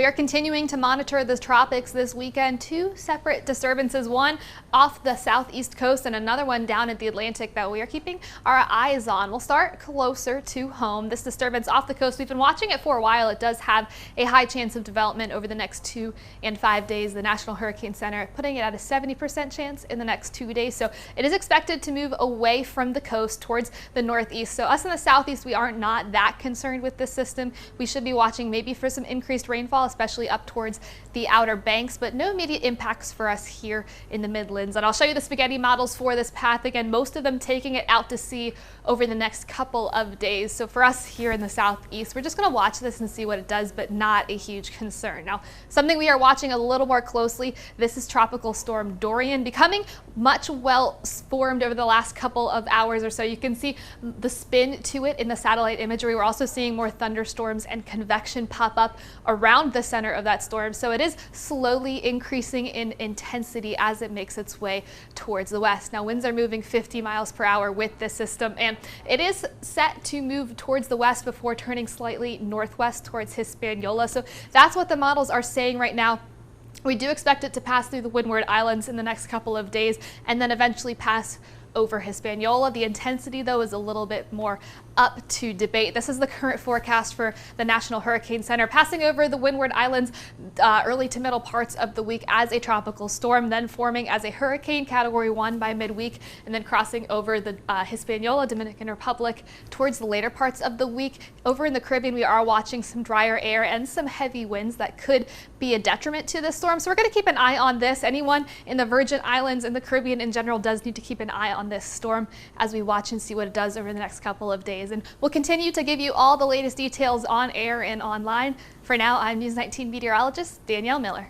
We are continuing to monitor the tropics this weekend. Two separate disturbances, one off the southeast coast and another one down at the Atlantic that we are keeping our eyes on. We'll start closer to home. This disturbance off the coast, we've been watching it for a while. It does have a high chance of development over the next 2 and 5 days. The National Hurricane Center putting it at a 70% chance in the next 2 days. So it is expected to move away from the coast towards the northeast. So us in the southeast, we are not that concerned with this system. We should be watching maybe for some increased rainfall, especially up towards the Outer Banks, but no immediate impacts for us here in the Midlands. And I'll show you the spaghetti models for this path. Again, most of them taking it out to sea over the next couple of days. So for us here in the southeast, we're just going to watch this and see what it does, but not a huge concern. Now, something we are watching a little more closely, this is Tropical Storm Dorian, becoming much well formed over the last couple of hours or so. You can see the spin to it in the satellite imagery. We're also seeing more thunderstorms and convection pop up around the center of that storm. So it is slowly increasing in intensity as it makes its way towards the west. Now, winds are moving 50 miles per hour with this system, and it is set to move towards the west before turning slightly northwest towards Hispaniola. So that's what the models are saying right now. We do expect it to pass through the Windward Islands in the next couple of days and then eventually pass over Hispaniola. The intensity, though, is a little bit more up to debate. This is the current forecast for the National Hurricane Center, passing over the Windward Islands early to middle parts of the week as a tropical storm, then forming as a hurricane Category 1 by midweek, and then crossing over the Hispaniola, Dominican Republic towards the later parts of the week. Over in the Caribbean, we are watching some drier air and some heavy winds that could be a detriment to this storm. So we're going to keep an eye on this. Anyone in the Virgin Islands and the Caribbean in general does need to keep an eye on this storm as we watch and see what it does over the next couple of days. And we'll continue to give you all the latest details on air and online. For now, I'm News 19 meteorologist Danielle Miller.